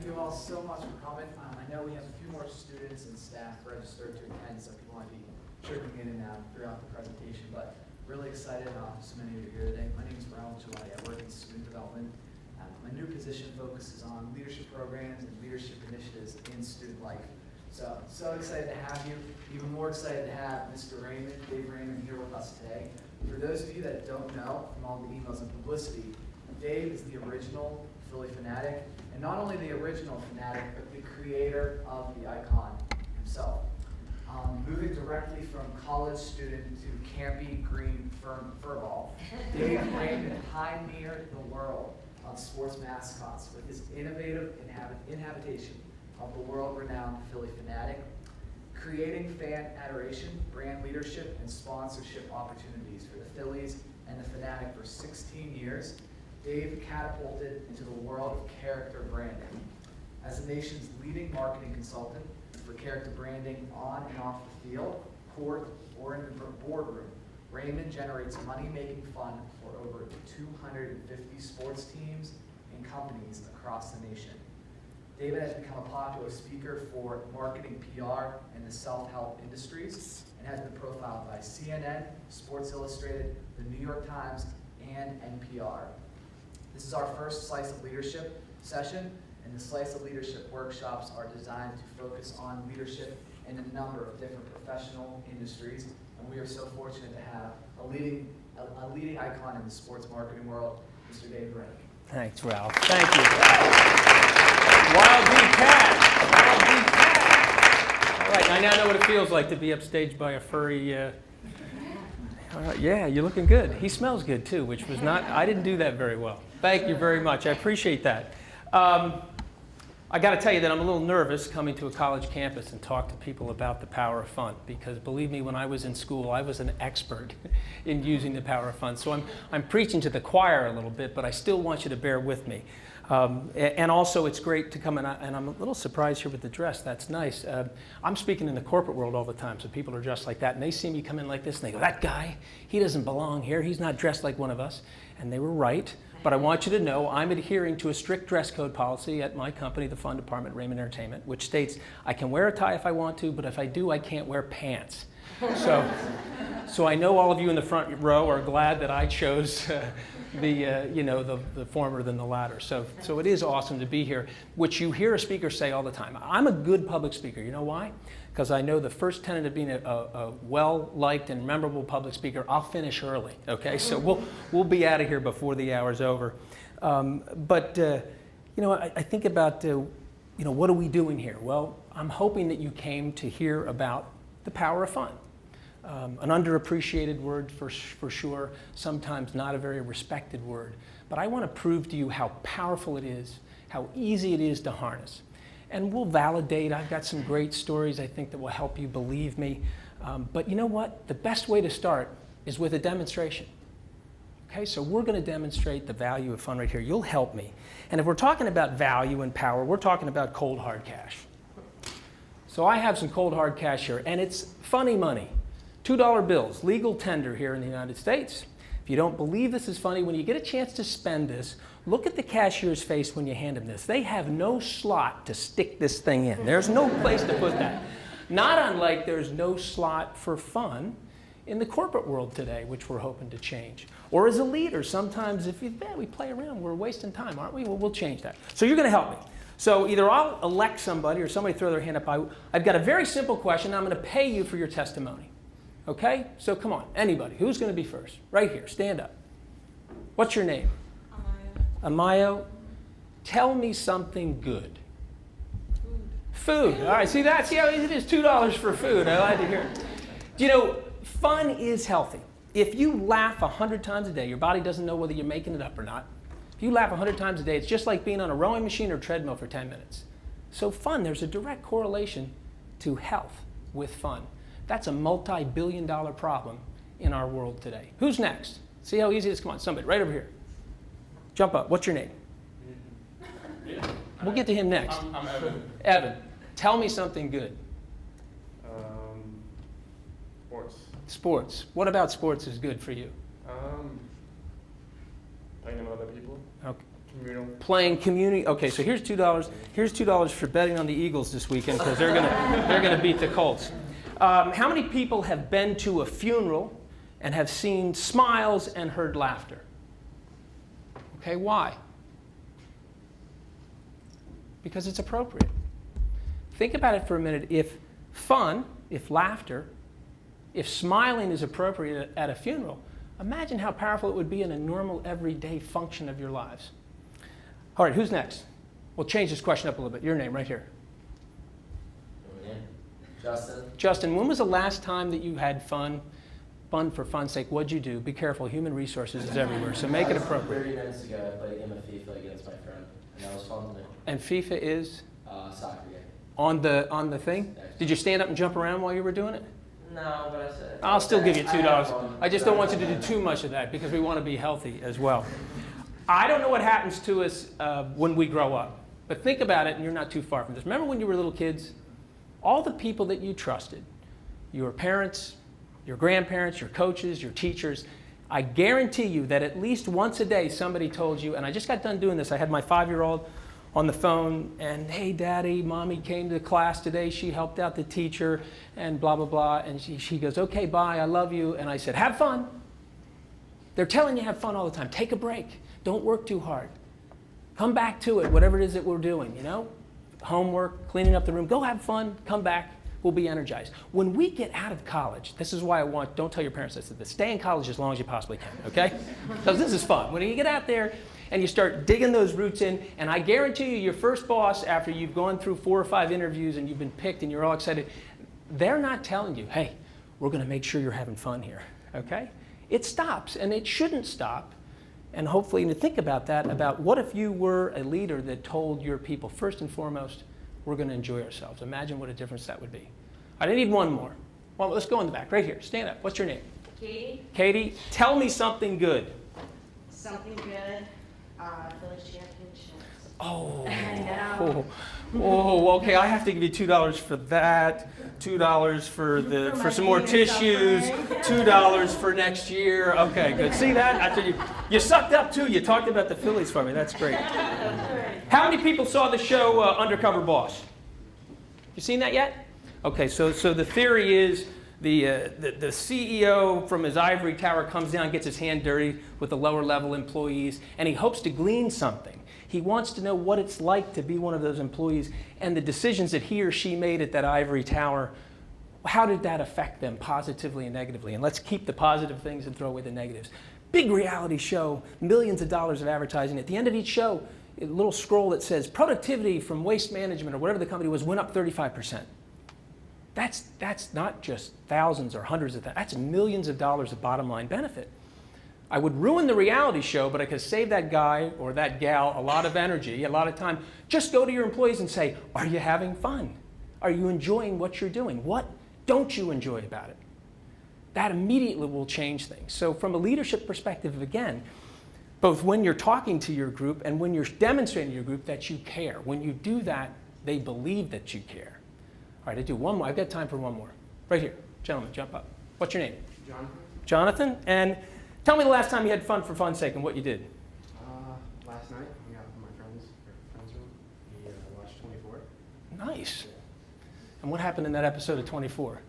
you all so much for coming. I know we have a few more students and staff registered to attend, so people might be trickling in and out throughout the presentation, but really excited so many of you are here today. My name is Brian Chilati. I work in student development. My new position focuses on leadership programs and leadership initiatives in student life. So excited to have you. Even more excited to have Mr. Raymond, David Raymond, here with us today. For those of you that don't know from all the emails and publicity, Dave is the original Phillie Phanatic, and not only the original Phanatic, but the creator of the icon himself. Moving directly from college student to campy green furball, David Raymond pioneered the world of sports mascots with his innovative inhabitation of the world-renowned Phillie Phanatic, creating fan adoration, brand leadership, and sponsorship opportunities for the Phillies and the Phanatic for 16 years. Dave catapulted into the world of character branding. As the nation's leading marketing consultant for character branding on and off the field, court, or in the boardroom, Raymond generates money-making fund for over 250 sports teams and companies across the nation. David has become a popular speaker for marketing PR and the self-help industries, and has been profiled by CNN, Sports Illustrated, the New York Times, and NPR. This is our first Slice of Leadership session, and the Slice of Leadership workshops are designed to focus on leadership in a number of different professional industries, and we are so fortunate to have a leading icon in the sports marketing world, Mr. David Raymond. Thanks, Ralph. Thank you. Wild Bee Cat. Wild Bee Cat. All right, I now know what it feels like to be upstaged by a furry. All right, yeah, you're looking good. He smells good too, which was not. I didn't do that very well. Thank you very much. I appreciate that. I got to tell you that I'm a little nervous coming to a college campus and talk to people about the power of fun, because believe me, when I was in school, I was an expert in using the power of fun. So I'm preaching to the choir a little bit, but I still want you to bear with me. And also, it's great to come in, and I'm a little surprised here with the dress. That's nice. I'm speaking in the corporate world all the time, so people are dressed like that, and they see me come in like this, and they go, that guy, he doesn't belong here. He's not dressed like one of us. And they were right. But I want you to know I'm adhering to a strict dress code policy at my company, the fun department, Raymond Entertainment, which states I can wear a tie if I want to, but if I do, I can't wear pants. So I know all of you in the front row are glad that I chose the former than the latter. So it is awesome to be here, which you hear a speaker say all the time. I'm a good public speaker. You know why? Because I know the first tenet of being a well-liked and memorable public speaker, I'll finish early, okay? So we'll be out of here before the hour's over. I think about, what are we doing here? Well, I'm hoping that you came to hear about the power of fun. An underappreciated word for sure, sometimes not a very respected word. But I want to prove to you how powerful it is, how easy it is to harness. And we'll validate. I've got some great stories I think that will help you believe me. But you know what? The best way to start is with a demonstration. Okay, so we're going to demonstrate the value of fun right here. You'll help me. And if we're talking about value and power, we're talking about cold hard cash. So I have some cold hard cash here, and it's funny money. $2 bills, legal tender here in the United States. If you don't believe this is funny, when you get a chance to spend this, look at the cashier's face when you hand them this. They have no slot to stick this thing in. There's no place to put that. Not unlike there's no slot for fun in the corporate world today, which we're hoping to change. Or as a leader, sometimes if we play around, we're wasting time, aren't we? Well, we'll change that. So you're going to help me. So either I'll elect somebody or somebody throw their hand up. I've got a very simple question. I'm going to pay you for your testimony. Okay? So come on, anybody. Who's going to be first? Right here, stand up. What's your name? Amayo. Tell me something good. Food. All right, see how it is $2 for food. I like to hear it. Fun is healthy. If you laugh 100 times a day, your body doesn't know whether you're making it up or not. If you laugh 100 times a day, it's just like being on a rowing machine or treadmill for 10 minutes. So fun, there's a direct correlation to health with fun. That's a multi-billion-dollar problem in our world today. Who's next? See how easy it is? Come on, somebody, right over here. Jump up. What's your name? We'll get to him next. I'm Evan. Evan, tell me something good. Sports. Sports. What about sports is good for you? Playing with other people. Okay. Playing community. Okay, so here's $2. Here's $2 for betting on the Eagles this weekend because they're gonna beat the Colts. How many people have been to a funeral and have seen smiles and heard laughter? Okay, why? Because it's appropriate. Think about it for a minute. If fun, if laughter, if smiling is appropriate at a funeral, imagine how powerful it would be in a normal, everyday function of your lives. All right, who's next? We'll change this question up a little bit. Your name right here. Justin. Justin, when was the last time that you had fun for fun's sake? What'd you do? Be careful. Human resources is everywhere, so make it appropriate. 30 minutes ago, I played a game of FIFA against my friend, and that was fun to do. And FIFA is? Soccer game. On the thing? Did you stand up and jump around while you were doing it? No, but I said... I'll still give you $2. I just don't want you to do too much of that because we want to be healthy as well. I don't know what happens to us when we grow up, but think about it, and you're not too far from this. Remember when you were little kids? All the people that you trusted, your parents, your grandparents, your coaches, your teachers, I guarantee you that at least once a day somebody told you, and I just got done doing this. I had my 5-year-old on the phone, and hey, Daddy, Mommy came to class today. She helped out the teacher, and blah, blah, blah. And she goes, okay, bye, I love you. And I said, have fun. They're telling you have fun all the time. Take a break. Don't work too hard. Come back to it, whatever it is that we're doing, you know? Homework, cleaning up the room. Go have fun. Come back. We'll be energized. When we get out of college, this is why don't tell your parents this, stay in college as long as you possibly can, okay? Because this is fun. When you get out there and you start digging those roots in, and I guarantee you your first boss, after you've gone through 4 or 5 interviews and you've been picked and you're all excited, they're not telling you, hey, we're going to make sure you're having fun here, okay? It stops, and it shouldn't stop. And hopefully you think about that, about what if you were a leader that told your people, first and foremost, we're going to enjoy ourselves. Imagine what a difference that would be. I need one more. Well, let's go in the back, right here. Stand up. What's your name? Katie. Katie, tell me something good. Something good. Phillie championships. Oh. I know. Oh, okay. I have to give you $2 for that. $2 for some more tissues. $2 for next year. Okay, good. See that? After you sucked up too. You talked about the Phillies for me. That's great. How many people saw the show Undercover Boss? You seen that yet? Okay, so the theory is the CEO from his ivory tower comes down, gets his hand dirty with the lower level employees, and he hopes to glean something. He wants to know what it's like to be one of those employees and the decisions that he or she made at that ivory tower. How did that affect them positively and negatively? And let's keep the positive things and throw away the negatives. Big reality show, millions of dollars of advertising. At the end of each show, a little scroll that says productivity from waste management or whatever the company was went up 35%. That's not just thousands or hundreds of thousands. That's millions of dollars of bottom line benefit. I would ruin the reality show, but I could save that guy or that gal a lot of energy, a lot of time. Just go to your employees and say, are you having fun? Are you enjoying what you're doing? What don't you enjoy about it? That immediately will change things. So from a leadership perspective, again, both when you're talking to your group and when you're demonstrating to your group that you care. When you do that, they believe that you care. All right, I do one more. I've got time for one more. Right here. Gentlemen, jump up. What's your name? Jonathan. Jonathan. And tell me the last time you had fun for fun's sake and what you did. Last night, hung out with my friends room. We watched 24. Nice. And what happened in that episode of 24?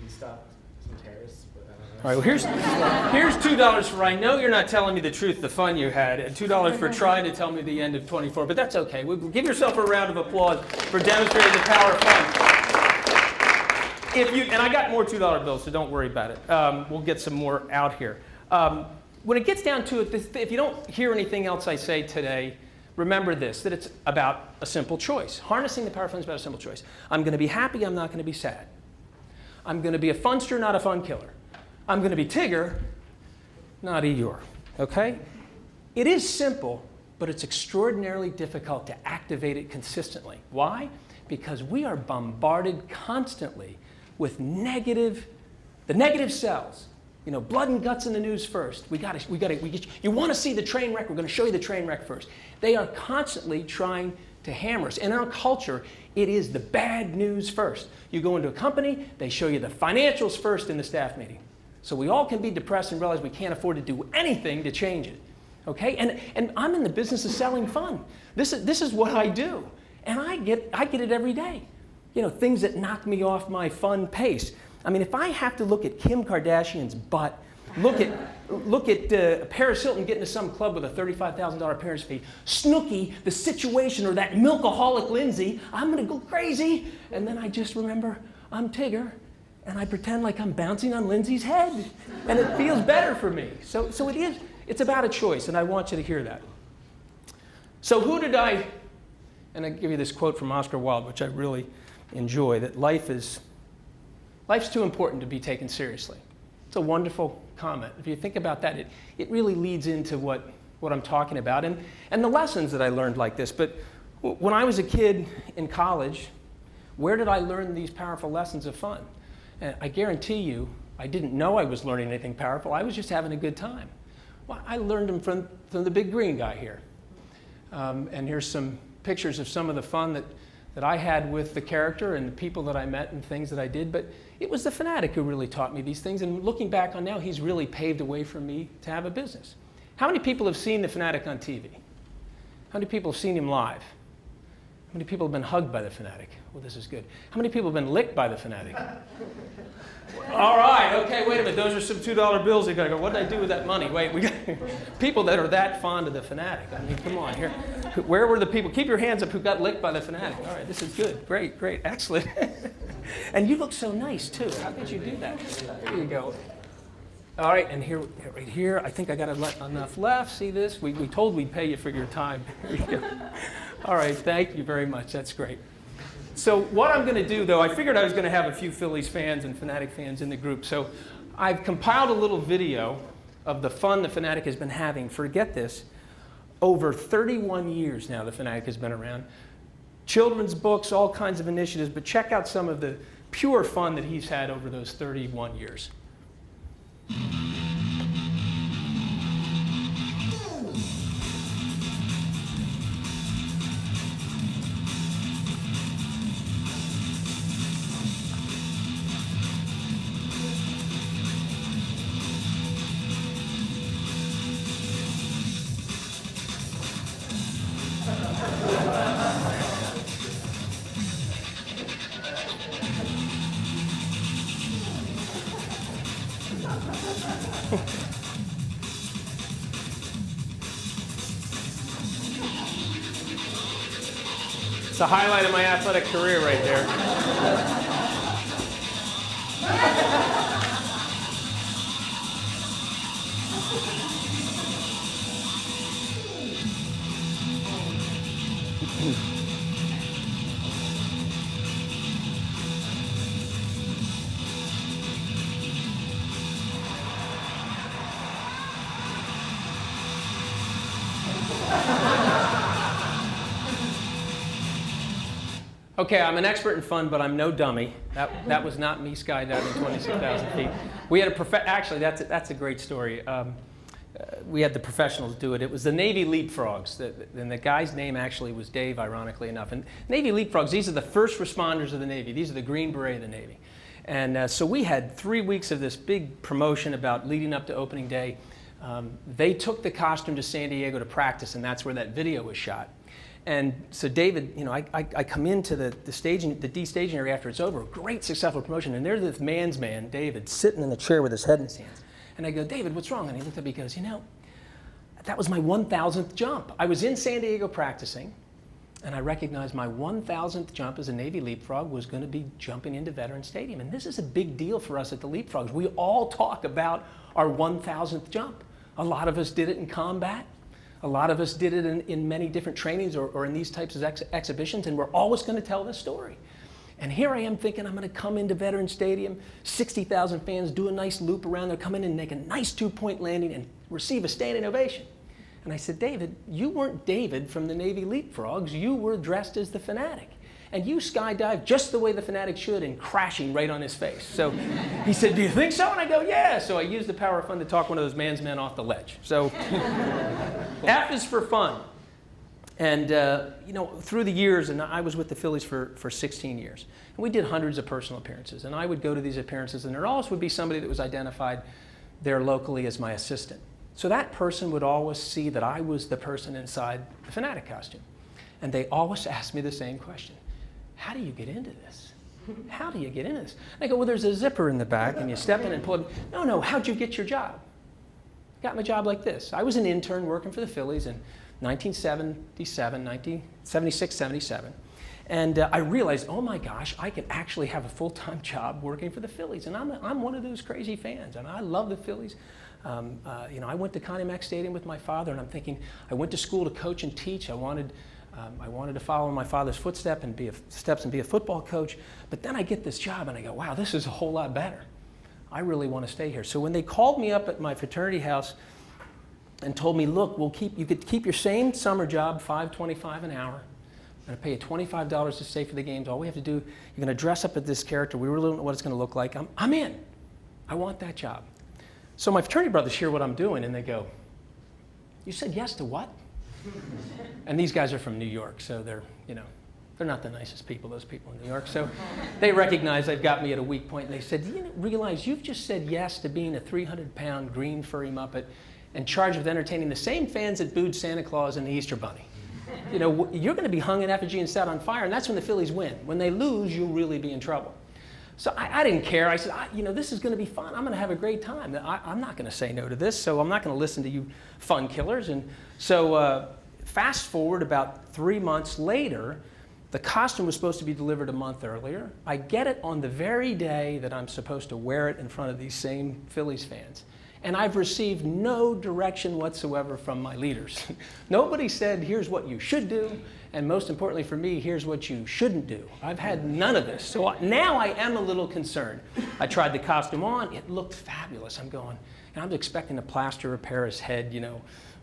He stopped some terrorists, but I don't know. All right, well, here's $2 for I know you're not telling me the truth, the fun you had, and $2 for trying to tell me the end of 24, but that's okay. Give yourself a round of applause for demonstrating the power of fun. And I got more $2 bills, so don't worry about it. We'll get some more out here. When it gets down to it, if you don't hear anything else I say today, remember this, that it's about a simple choice. Harnessing the power of fun is about a simple choice. I'm going to be happy, I'm not going to be sad. I'm going to be a funster, not a fun killer. I'm going to be Tigger, not Eeyore, okay? It is simple, but it's extraordinarily difficult to activate it consistently. Why? Because we are bombarded constantly with the negative cells. You know, blood and guts in the news first. You want to see the train wreck? We're going to show you the train wreck first. They are constantly trying to hammer us. In our culture, it is the bad news first. You go into a company, they show you the financials first in the staff meeting. So we all can be depressed and realize we can't afford to do anything to change it. Okay? And I'm in the business of selling fun. This is what I do. And I get it every day. You know, things that knock me off my fun pace. I mean, if I have to look at Kim Kardashian's butt, look at Paris Hilton getting to some club with a $35,000 appearance fee, Snooki, the situation, or that milkaholic Lindsay, I'm going to go crazy. And then I just remember I'm Tigger, and I pretend like I'm bouncing on Lindsay's head. And it feels better for me. So it's about a choice, and I want you to hear that. So who did I, and I give you this quote from Oscar Wilde, which I really enjoy, that life's too important to be taken seriously. It's a wonderful comment. If you think about that, it really leads into what I'm talking about and the lessons that I learned like this. But when I was a kid in college, where did I learn these powerful lessons of fun? And I guarantee you, I didn't know I was learning anything powerful. I was just having a good time. Well, I learned them from the big green guy here. And here's some pictures of some of the fun that I had with the character and the people that I met and things that I did. But it was the Phanatic who really taught me these things. And looking back on now, he's really paved a way for me to have a business. How many people have seen the Phanatic on TV? How many people have seen him live? How many people have been hugged by the Phanatic? Well, this is good. How many people have been licked by the Phanatic? All right, okay, wait a minute. Those are some $2 bills. You gotta go, what did I do with that money? Wait, we got people that are that fond of the Phanatic. I mean, come on here. Where were the people? Keep your hands up who got licked by the Phanatic. All right, this is good. Great, excellent. And you look so nice, too. How could you do that? There you go. All right, and here, right here, I think I got enough left. See this? We told we'd pay you for your time. All right, thank you very much. That's great. So what I'm going to do, though, I figured I was going to have a few Phillies fans and Phanatic fans in the group. So I've compiled a little video of the fun the Phanatic has been having for, get this, over 31 years now the Phanatic has been around. Children's books, all kinds of initiatives, but check out some of the pure fun that he's had over those 31 years. It's the highlight of my athletic career right there. Okay, I'm an expert in fun, but I'm no dummy. That was not me skydiving 26,000 feet. We had actually, that's a great story. We had the professionals do it. It was the Navy Leapfrogs, and the guy's name actually was Dave, ironically enough. And Navy Leapfrogs, these are the first responders of the Navy. These are the Green Beret of the Navy. And so we had 3 weeks of this big promotion about leading up to opening day. They took the costume to San Diego to practice, and that's where that video was shot. And so David, you know, I come into the de-staging area after it's over, great successful promotion, and there's this man's man, David, sitting in the chair with his head in his hands. And I go, David, what's wrong? And he looked at me and goes, you know, that was my 1,000th jump. I was in San Diego practicing, and I recognized my 1,000th jump as a Navy Leapfrog was going to be jumping into Veterans Stadium. And this is a big deal for us at the Leapfrogs. We all talk about our 1,000th jump. A lot of us did it in combat. A lot of us did it in many different trainings or in these types of exhibitions, and we're always going to tell this story. And here I am thinking I'm going to come into Veterans Stadium, 60,000 fans, do a nice loop around there, come in and make a nice 2-point landing and receive a standing ovation. And I said, David, you weren't David from the Navy Leapfrogs. You were dressed as the Phanatic. And you skydived just the way the Phanatic should and crashing right on his face. So he said, do you think so? And I go, yeah. So I used the power of fun to talk one of those man's men off the ledge. So F is for fun. And, you know, through the years, and I was with the Phillies for 16 years. And we did hundreds of personal appearances. And I would go to these appearances, and there always would be somebody that was identified there locally as my assistant. So that person would always see that I was the person inside the Phanatic costume. And they always ask me the same question. How do you get into this? How do you get into this? And I go, well, there's a zipper in the back, and you step in and pull it. No, how'd you get your job? I got my job like this. I was an intern working for the Phillies in 1976, 77. And I realized, oh my gosh, I could actually have a full-time job working for the Phillies. And I'm one of those crazy fans. I mean, I love the Phillies. I went to Connie Mack Stadium with my father, and I'm thinking, I went to school to coach and teach. I wanted to follow in my father's footsteps and be a football coach. But then I get this job, and I go, wow, this is a whole lot better. I really want to stay here. So when they called me up at my fraternity house and told me, look, you could keep your same summer job, $5.25 an hour. I'm going to pay you $25 to stay for the games. All we have to do, you're going to dress up as this character. We really don't know what it's going to look like. I'm in. I want that job. So my fraternity brothers hear what I'm doing, and they go, you said yes to what? And these guys are from New York, so they're not the nicest people, those people in New York. So they recognize they've got me at a weak point, and they said, do you realize you've just said yes to being a 300-pound green furry Muppet in charge of entertaining the same fans that booed Santa Claus and the Easter Bunny? You're going to be hung in effigy and set on fire, and that's when the Phillies win. When they lose, you'll really be in trouble. So I didn't care. I said, this is going to be fun. I'm going to have a great time. I'm not going to say no to this, so I'm not going to listen to you fun killers. And so fast forward about 3 months later, the costume was supposed to be delivered a month earlier. I get it on the very day that I'm supposed to wear it in front of these same Phillies fans. And I've received no direction whatsoever from my leaders. Nobody said, here's what you should do, and most importantly for me, here's what you shouldn't do. I've had none of this. So now I am a little concerned. I tried the costume on. It looked fabulous. I'm going, and I'm expecting a plaster repair his head,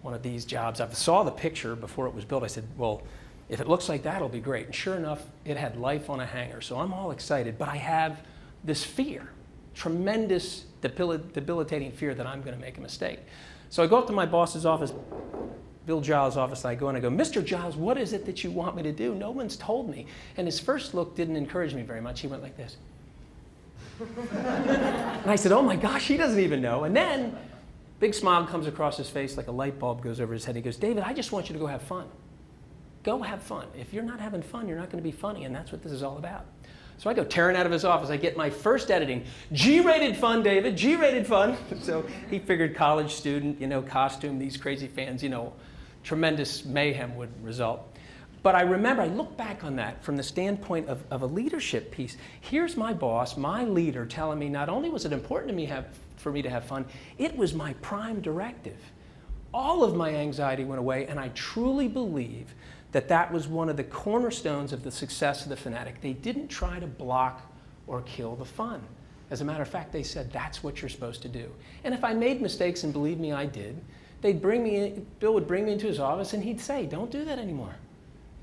one of these jobs. I saw the picture before it was built. I said, well, if it looks like that, it'll be great. And sure enough, it had life on a hanger. So I'm all excited, but I have this fear, tremendous debilitating fear that I'm going to make a mistake. So I go up to my boss's office, Bill Giles' office, and I go, Mr. Giles, what is it that you want me to do? No one's told me. And his first look didn't encourage me very much. He went like this. And I said, oh my gosh, he doesn't even know. And then, big smile comes across his face like a light bulb goes over his head. He goes, David, I just want you to go have fun. Go have fun. If you're not having fun, you're not going to be funny, and that's what this is all about. So I go tearing out of his office. I get my first editing. G-rated fun, David, G-rated fun. So he figured college student, costume, these crazy fans, tremendous mayhem would result. But I remember, I look back on that from the standpoint of a leadership piece. Here's my boss, my leader, telling me not only was it important to me for me to have fun, it was my prime directive. All of my anxiety went away, and I truly believe that was one of the cornerstones of the success of the Phanatic. They didn't try to block or kill the fun. As a matter of fact, they said, that's what you're supposed to do. And if I made mistakes, and believe me, I did, Bill would bring me into his office, and he'd say, don't do that anymore.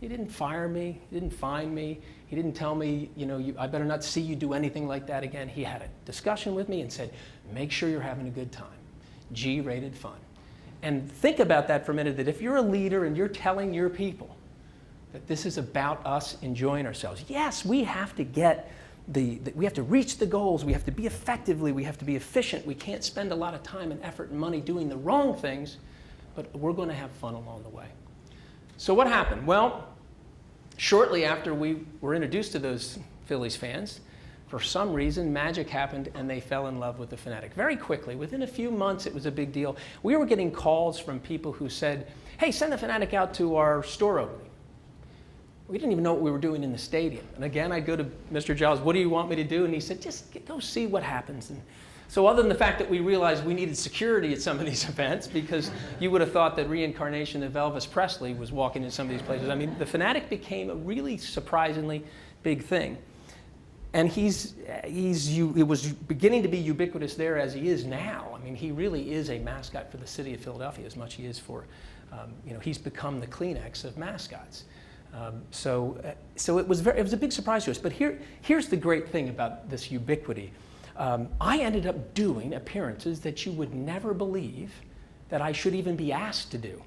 He didn't fire me, he didn't fine me, he didn't tell me, I better not see you do anything like that again. He had a discussion with me and said, make sure you're having a good time. G-rated fun. And think about that for a minute, that if you're a leader and you're telling your people that this is about us enjoying ourselves. Yes, we have to we have to reach the goals, we have to be effectively, we have to be efficient, we can't spend a lot of time and effort and money doing the wrong things, but we're going to have fun along the way. So what happened? Well, shortly after we were introduced to those Phillies fans, for some reason, magic happened and they fell in love with the Phanatic. Very quickly, within a few months, it was a big deal. We were getting calls from people who said, hey, send the Phanatic out to our store opening. We didn't even know what we were doing in the stadium. And again, I go to Mr. Giles, what do you want me to do? And he said, just go see what happens. And so other than the fact that we realized we needed security at some of these events, because you would have thought that reincarnation of Elvis Presley was walking in some of these places. I mean, the Phanatic became a really surprisingly big thing. And it was beginning to be ubiquitous there as he is now. I mean, he really is a mascot for the city of Philadelphia as much as he is for, he's become the Kleenex of mascots. So it was a big surprise to us. But here's the great thing about this ubiquity. I ended up doing appearances that you would never believe that I should even be asked to do,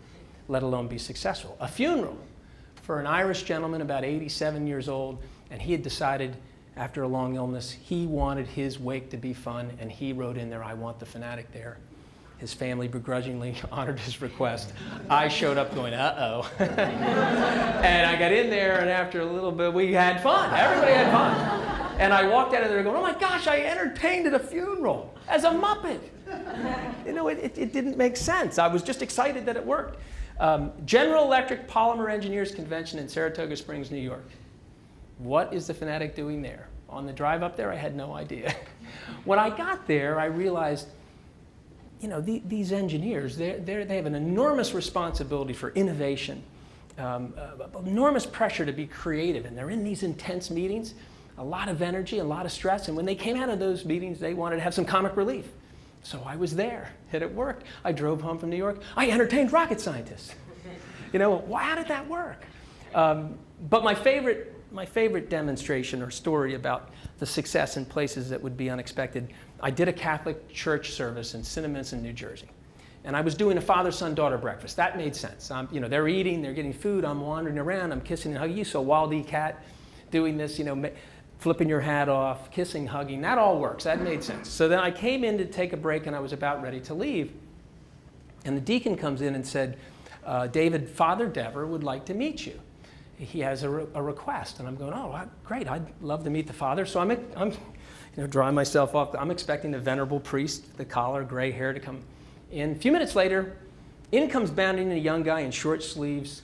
let alone be successful. A funeral for an Irish gentleman about 87 years old, and he had decided after a long illness he wanted his wake to be fun, and he wrote in there, I want the Phanatic there. His family begrudgingly honored his request. I showed up going, uh-oh. And I got in there, and after a little bit, we had fun. Everybody had fun. And I walked out of there going, oh my gosh, I entertained at a funeral as a Muppet. You know, it didn't make sense. I was just excited that it worked. General Electric Polymer Engineers Convention in Saratoga Springs, New York. What is the Phanatic doing there? On the drive up there, I had no idea. When I got there, I realized, you know, these engineers, they have an enormous responsibility for innovation, enormous pressure to be creative, and they're in these intense meetings, a lot of energy, a lot of stress, and when they came out of those meetings, they wanted to have some comic relief. So I was there, and it worked. I drove home from New York. I entertained rocket scientists. You know, how did that work? But my favorite demonstration or story about the success in places that would be unexpected, I did a Catholic church service in Cinnaminson, New Jersey. And I was doing a father, son, daughter breakfast. That made sense. You know, they're eating, they're getting food, I'm wandering around, I'm kissing and hugging. You saw Wild E. Cat doing this, you know, flipping your hat off, kissing, hugging. That all works. That made sense. So then I came in to take a break, and I was about ready to leave. And the deacon comes in and said, David, Father Dever would like to meet you. He has a request. And I'm going, oh, great, I'd love to meet the father. So I'm you know, drawing myself off. I'm expecting the venerable priest, the collar, gray hair to come in. A few minutes later, in comes bounding a young guy in short sleeves,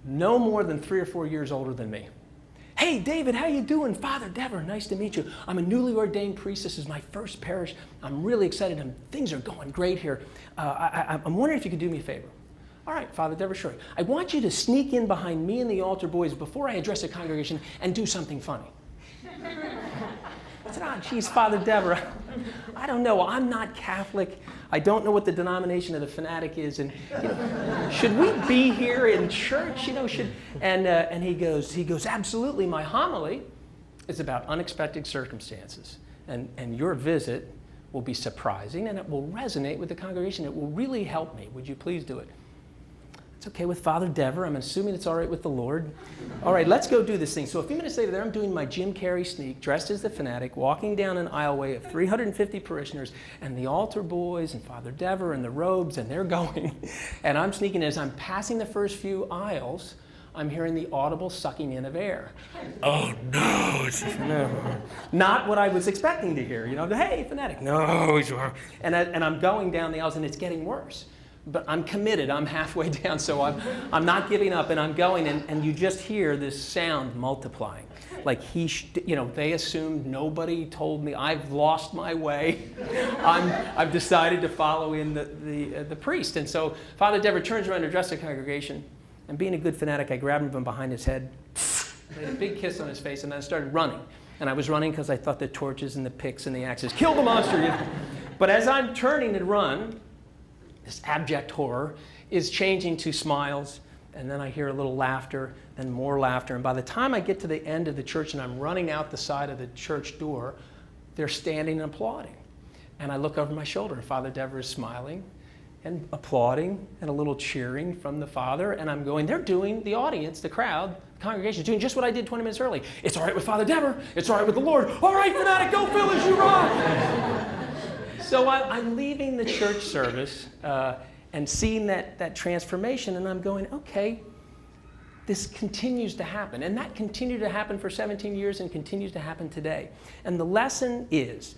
no more than 3 or 4 years older than me. Hey, David, how you doing? Father Dever, nice to meet you. I'm a newly ordained priest. This is my first parish. I'm really excited, and things are going great here. I'm wondering if you could do me a favor. All right, Father Dever, sure. I want you to sneak in behind me and the altar boys before I address the congregation and do something funny. I said, oh, geez, Father Dever, I don't know. I'm not Catholic. I don't know what the denomination of the Phanatic is. And you know, should we be here in church? You know, and he goes, absolutely. My homily is about unexpected circumstances. And your visit will be surprising, and it will resonate with the congregation. It will really help me. Would you please do it? It's okay with Father Dever. I'm assuming it's all right with the Lord. All right, let's go do this thing. So a few minutes later, there I'm doing my Jim Carrey sneak, dressed as the Phanatic, walking down an aisleway of 350 parishioners, and the altar boys and Father Dever and the robes, and they're going. And I'm sneaking as I'm passing the first few aisles, I'm hearing the audible sucking in of air. Oh, no. No. Not what I was expecting to hear. You know, hey, Phanatic. No. And I'm going down the aisles, and it's getting worse. But I'm committed. I'm halfway down, so I'm not giving up, and I'm going, and you just hear this sound multiplying. Like you know, they assumed nobody told me. I've lost my way. I've decided to follow in the priest. And so Father Dever turns around to address the congregation, and being a good Phanatic, I grabbed him from behind his head, made a big kiss on his face, and then I started running. And I was running because I thought the torches and the picks and the axes killed the monster. You know? But as I'm turning to run, this abject horror is changing to smiles, and then I hear a little laughter, then more laughter. And by the time I get to the end of the church and I'm running out the side of the church door, they're standing and applauding. And I look over my shoulder, and Father Dever is smiling and applauding and a little cheering from the Father. And I'm going, they're doing, the audience, the crowd, the congregation is doing just what I did 20 minutes early. It's all right with Father Dever. It's all right with the Lord. All right, Phanatic, go Phillies, you rock! So I'm leaving the church service and seeing that transformation, and I'm going, okay, this continues to happen. And that continued to happen for 17 years and continues to happen today. And the lesson is,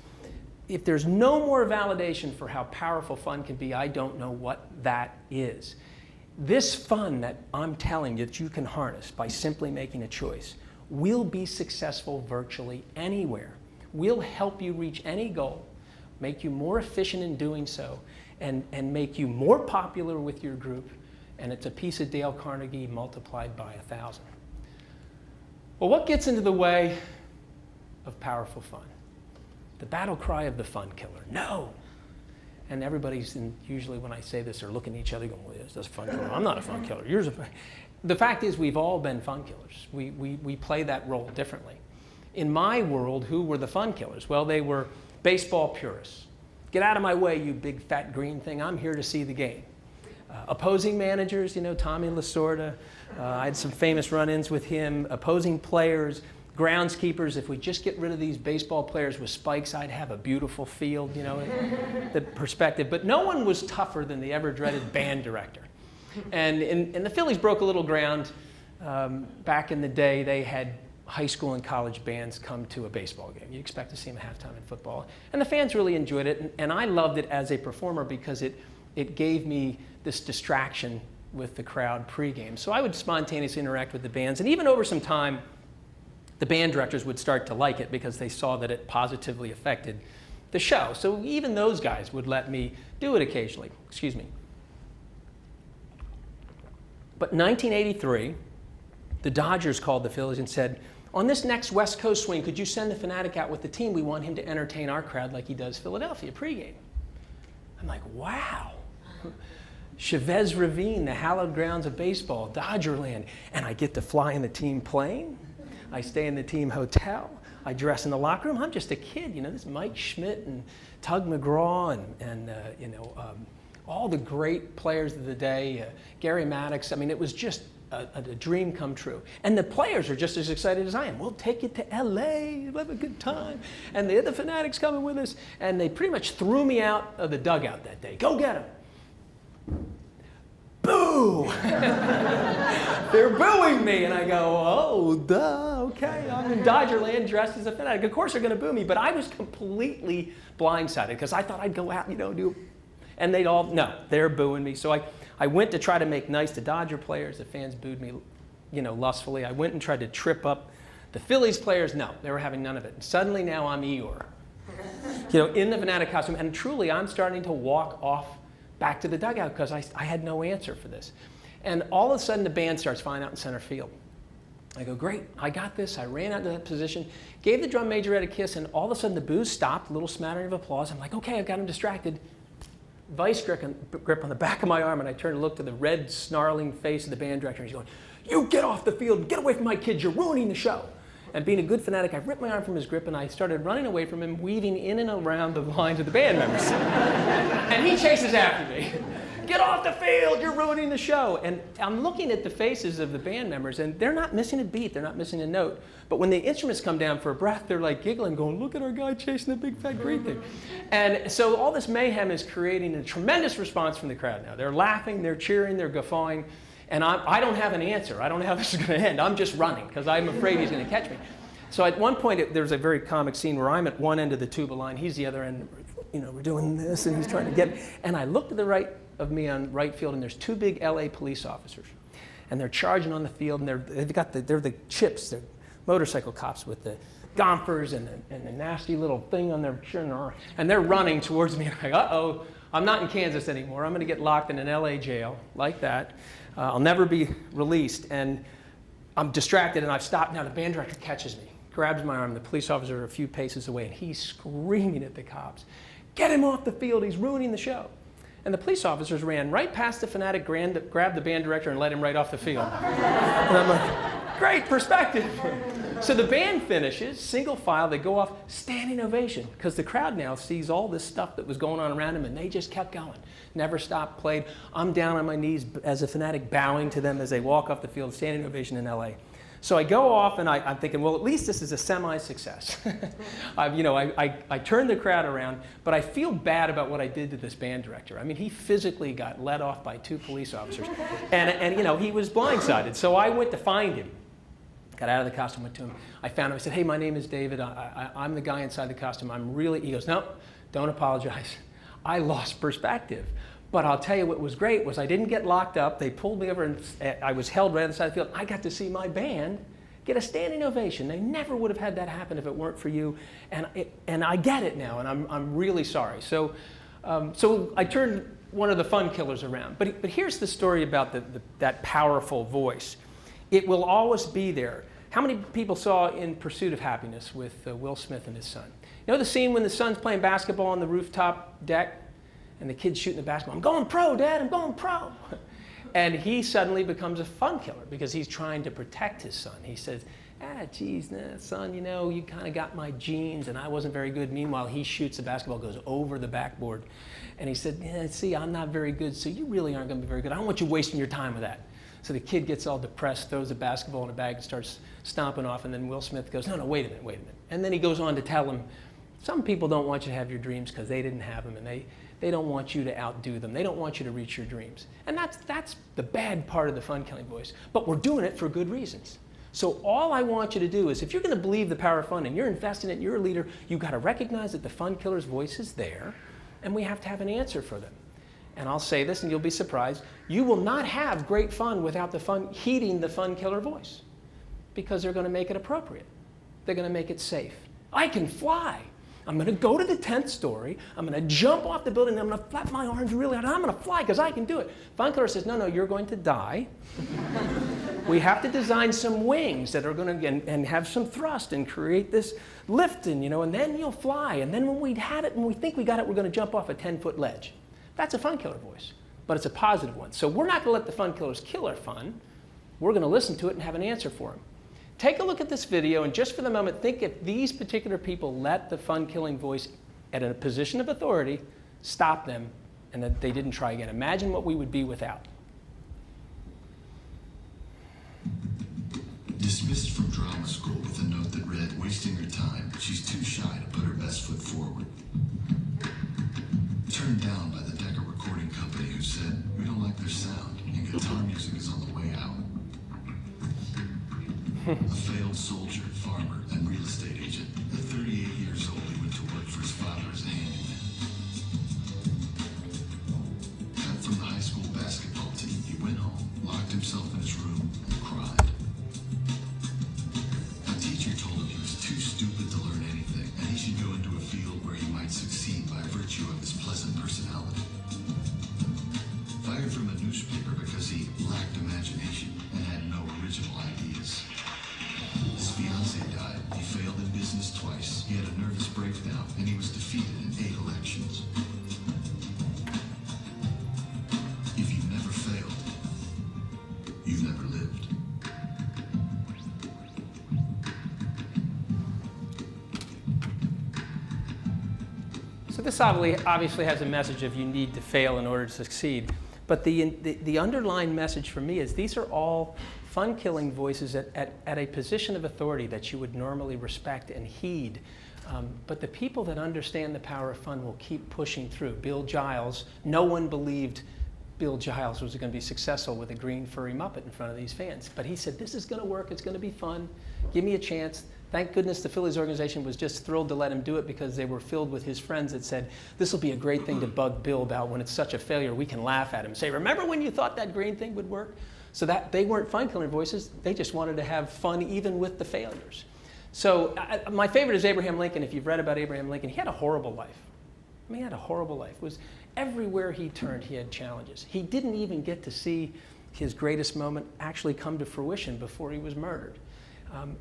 if there's no more validation for how powerful fun can be, I don't know what that is. This fun that I'm telling you that you can harness by simply making a choice will be successful virtually anywhere. We'll help you reach any goal, make you more efficient in doing so, and make you more popular with your group, and it's a piece of Dale Carnegie multiplied by 1,000. Well, what gets into the way of powerful fun? The battle cry of the fun killer, no. And everybody's, usually when I say this, they're looking at each other going, well, yes, that's a fun killer. I'm not a fun killer. You're a fun. The fact is, we've all been fun killers. We play that role differently. In my world, who were the fun killers? Well, they were baseball purists. Get out of my way, you big fat green thing. I'm here to see the game. Opposing managers, you know, Tommy Lasorda. I had some famous run-ins with him. Opposing players, groundskeepers, if we just get rid of these baseball players with spikes, I'd have a beautiful field, you know, the perspective. But no one was tougher than the ever-dreaded band director. And the Phillies broke a little ground. Back in the day, they had high school and college bands come to a baseball game. You expect to see them at halftime in football. And the fans really enjoyed it, and I loved it as a performer because it gave me this distraction with the crowd pregame. So I would spontaneously interact with the bands, and even over some time, the band directors would start to like it because they saw that it positively affected the show. So even those guys would let me do it occasionally. Excuse me. But in 1983, the Dodgers called the Phillies and said, on this next West Coast swing, could you send the Phanatic out with the team? We want him to entertain our crowd like he does Philadelphia pregame. I'm like, wow. Chavez Ravine, the hallowed grounds of baseball, Dodgerland, and I get to fly in the team plane. I stay in the team hotel. I dress in the locker room. I'm just a kid, you know. This is Mike Schmidt and Tug McGraw and all the great players of the day, Gary Maddox. I mean, it was just a dream come true. And the players are just as excited as I am. We'll take you to LA, we'll have a good time. And the other Fanatics coming with us. And they pretty much threw me out of the dugout that day. Go get them. Boo! They're booing me. And I go, oh, duh, okay. I'm in Dodgerland dressed as a Fanatic. Of course they're going to boo me. But I was completely blindsided because I thought I'd go out, you know, do. And they'd all, no, they're booing me. So I went to try to make nice to Dodger players. The fans booed me, you know, lustfully. I went and tried to trip up the Phillies players. No, they were having none of it. And suddenly now I'm Eeyore, you know, in the Phanatic costume. And truly, I'm starting to walk off back to the dugout because I had no answer for this. And all of a sudden, the band starts flying out in center field. I go, great, I got this. I ran out to that position, gave the drum majorette a kiss, and all of a sudden, the boos stopped, a little smattering of applause. I'm like, okay, I've got him distracted. Vice grip on the back of my arm, and I turn to look to the red, snarling face of the band director, and he's going, you get off the field, get away from my kids, you're ruining the show. And being a good Fanatic, I ripped my arm from his grip, and I started running away from him, weaving in and around the lines of the band members. And he chases after me. Get off the field, you're ruining the show. And I'm looking at the faces of the band members, and they're not missing a beat, they're not missing a note. But when the instruments come down for a breath, they're like giggling, going, look at our guy chasing the big fat great thing. And so all this mayhem is creating a tremendous response from the crowd now. They're laughing, they're cheering, they're guffawing. And I don't have an answer. I don't know how this is going to end. I'm just running because I'm afraid he's going to catch me. So at one point, there's a very comic scene where I'm at one end of the tuba line, he's the other end, you know, we're doing this, and he's trying to get me. And I look to the right of me on right field, and there's two big LA police officers. And they're charging on the field, and they're the chips, they're motorcycle cops with the gompers and the nasty little thing on their shirt, and they're running towards me. I'm like, uh-oh, I'm not in Kansas anymore. I'm going to get locked in an LA jail like that. I'll never be released. And I'm distracted, and I've stopped now. The band director catches me, grabs my arm. The police officer are a few paces away, and he's screaming at the cops, get him off the field, he's ruining the show. And the police officers ran right past the Phanatic, grabbed the band director, and let him right off the field. And I'm like, great perspective. So the band finishes, single file, they go off, standing ovation, because the crowd now sees all this stuff that was going on around them, and they just kept going. Never stopped, played. I'm down on my knees as a Phanatic, bowing to them as they walk off the field, standing ovation in LA. So I go off, and I'm thinking, well, at least this is a semi-success. I turned the crowd around, but I feel bad about what I did to this band director. I mean, he physically got let off by two police officers, and you know, he was blindsided. So I went to find him. Got out of the costume, went to him. I found him. I said, hey, my name is David. I'm the guy inside the costume. He goes, no, don't apologize. I lost perspective. But I'll tell you what was great was I didn't get locked up. They pulled me over, and I was held right on the side of the field. I got to see my band get a standing ovation. They never would have had that happen if it weren't for you. And I get it now, and I'm really sorry. So I turned one of the fun killers around. But here's the story about that powerful voice. It will always be there. How many people saw In Pursuit of Happiness with Will Smith and his son? You know the scene when the son's playing basketball on the rooftop deck and the kid's shooting the basketball? I'm going pro, Dad, I'm going pro. And he suddenly becomes a fun killer because he's trying to protect his son. He says, geez, son, you know, you kind of got my genes and I wasn't very good. Meanwhile, he shoots the basketball, goes over the backboard. And he said, see, I'm not very good, so you really aren't going to be very good. I don't want you wasting your time with that. So the kid gets all depressed, throws a basketball in a bag and starts stomping off, and then Will Smith goes, no, wait a minute. And then he goes on to tell him, some people don't want you to have your dreams because they didn't have them, and they don't want you to outdo them. They don't want you to reach your dreams. And that's the bad part of the fun-killing voice. But we're doing it for good reasons. So all I want you to do is, if you're going to believe the power of fun and you're investing in it, you're a leader, you've got to recognize that the fun killer's voice is there, and we have to have an answer for them. And I'll say this, and you'll be surprised, you will not have great fun without heeding the fun killer voice, because they're going to make it appropriate. They're going to make it safe. I can fly. I'm going to go to the 10th story, I'm going to jump off the building, and I'm going to flap my arms really hard, and I'm going to fly because I can do it. Fun killer says, no, you're going to die. We have to design some wings that are going to, and have some thrust and create this lift, and then you'll fly. And then when we have it and we think we got it, we're going to jump off a 10-foot ledge. That's a fun killer voice, but it's a positive one. So we're not going to let the fun killers kill our fun. We're going to listen to it and have an answer for them. Take a look at this video, and just for the moment, think if these particular people let the fun-killing voice at a position of authority stop them, and that they didn't try again. Imagine what we would be without. Dismissed from drama school with a note that read, wasting her time, she's too shy to put her best foot forward. Turned down by the Decca recording company, who said, we don't like their sound, and guitar music is on the way out. A failed soldier, farmer, and real estate agent. At 38 years old, he went to work for his father as a handyman. Cut from the high school basketball team, he went home, locked himself in his room, and cried. A teacher told him he was too stupid to learn anything, and he should go into a field where he might succeed by virtue of his pleasant personality. Fired from a newspaper because he lacked imagination and had no original ideas. His fiancée died, he failed in business twice, he had a nervous breakdown, and he was defeated in 8 elections. If you've never failed, you've never lived. So this obviously has a message of you need to fail in order to succeed. But the underlying message for me is these are all fun-killing voices at a position of authority that you would normally respect and heed. But the people that understand the power of fun will keep pushing through. Bill Giles, no one believed Bill Giles was going to be successful with a green furry Muppet in front of these fans. But he said, this is going to work, it's going to be fun, give me a chance. Thank goodness the Phillies organization was just thrilled to let him do it, because they were filled with his friends that said, this will be a great thing to bug Bill about. When it's such a failure, we can laugh at him. Say, remember when you thought that green thing would work? So that they weren't fun-killing voices, they just wanted to have fun even with the failures. So my favorite is Abraham Lincoln. If you've read about Abraham Lincoln, he had a horrible life. I mean, he had a horrible life. It was everywhere he turned, he had challenges. He didn't even get to see his greatest moment actually come to fruition before he was murdered.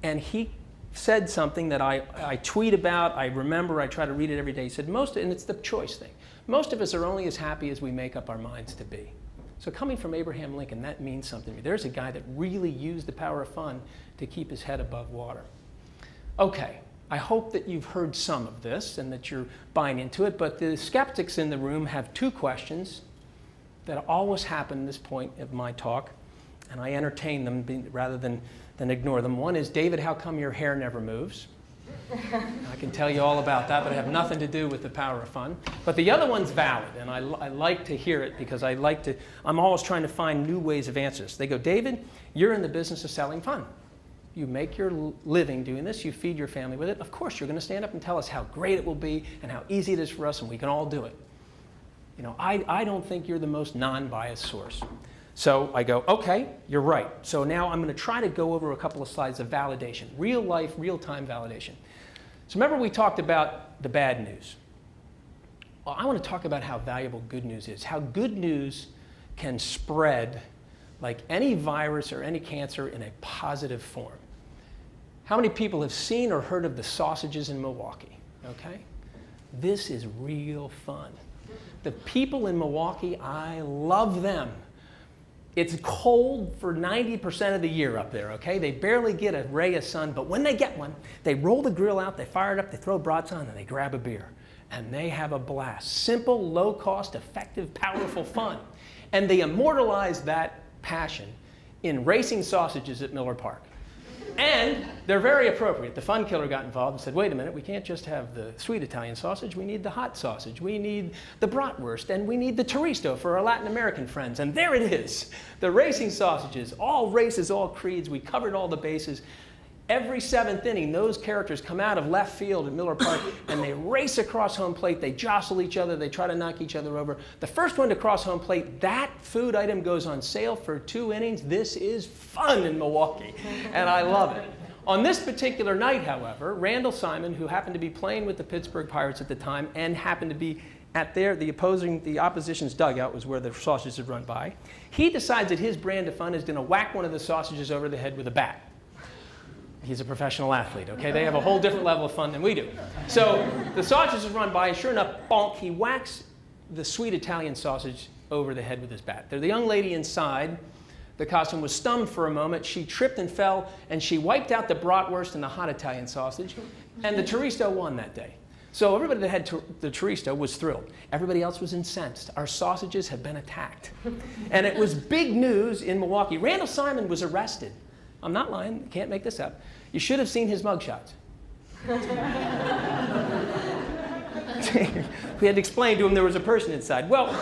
And he said something that I tweet about, I remember, I try to read it every day. He said, and it's the choice thing, most of us are only as happy as we make up our minds to be. So coming from Abraham Lincoln, that means something to me. There's a guy that really used the power of fun to keep his head above water. Okay, I hope that you've heard some of this and that you're buying into it, but the skeptics in the room have 2 questions that always happen at this point of my talk, and I entertain them rather than ignore them. One is, David, how come your hair never moves? I can tell you all about that, but it has nothing to do with the power of fun. But the other one's valid, and I like to hear it because I'm always trying to find new ways of answering this. They go, David, you're in the business of selling fun. You make your living doing this, you feed your family with it. Of course, you're going to stand up and tell us how great it will be and how easy it is for us, and we can all do it. I don't think you're the most non-biased source. So I go, okay, you're right. So now I'm going to try to go over a couple of slides of validation, real life, real-time validation. So remember we talked about the bad news. Well, I want to talk about how valuable good news is, how good news can spread like any virus or any cancer in a positive form. How many people have seen or heard of the sausages in Milwaukee? Okay? This is real fun. The people in Milwaukee, I love them. It's cold for 90% of the year up there, okay? They barely get a ray of sun, but when they get one, they roll the grill out, they fire it up, they throw brats on, and they grab a beer. And they have a blast. Simple, low-cost, effective, powerful fun. And they immortalize that passion in racing sausages at Miller Park. And they're very appropriate. The fun killer got involved and said, wait a minute, we can't just have the sweet Italian sausage, we need the hot sausage, we need the bratwurst, and we need the chorizo for our Latin American friends. And there it is, the racing sausages, all races, all creeds, we covered all the bases. Every seventh inning, those characters come out of left field at Miller Park and they race across home plate. They jostle each other. They try to knock each other over. The first one to cross home plate, that food item goes on sale for 2 innings. This is fun in Milwaukee, and I love it. On this particular night, however, Randall Simon, who happened to be playing with the Pittsburgh Pirates at the time and happened to be at the opposition's dugout was where the sausages had run by, he decides that his brand of fun is going to whack one of the sausages over the head with a bat. He's a professional athlete, okay? They have a whole different level of fun than we do. So the sausages run by, and sure enough, bonk, he whacks the sweet Italian sausage over the head with his bat. The young lady inside the costume was stunned for a moment. She tripped and fell, and she wiped out the bratwurst and the hot Italian sausage, and the chorizo won that day. So everybody that had the chorizo was thrilled. Everybody else was incensed. Our sausages had been attacked. And it was big news in Milwaukee. Randall Simon was arrested. I'm not lying, can't make this up. You should have seen his mugshots. We had to explain to him there was a person inside. Well,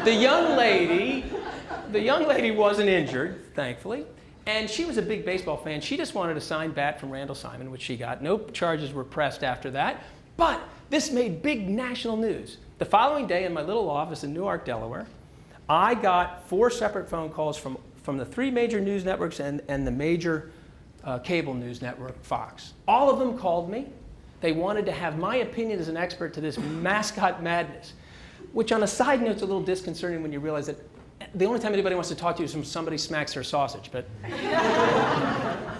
the young lady wasn't injured, thankfully, and she was a big baseball fan. She just wanted a signed bat from Randall Simon, which she got. No charges were pressed after that, but this made big national news. The following day in my little office in Newark, Delaware, I got 4 separate phone calls from the 3 major news networks and the major cable news network, Fox. All of them called me. They wanted to have my opinion as an expert to this mascot madness, which on a side note is a little disconcerting when you realize that the only time anybody wants to talk to you is when somebody smacks their sausage, but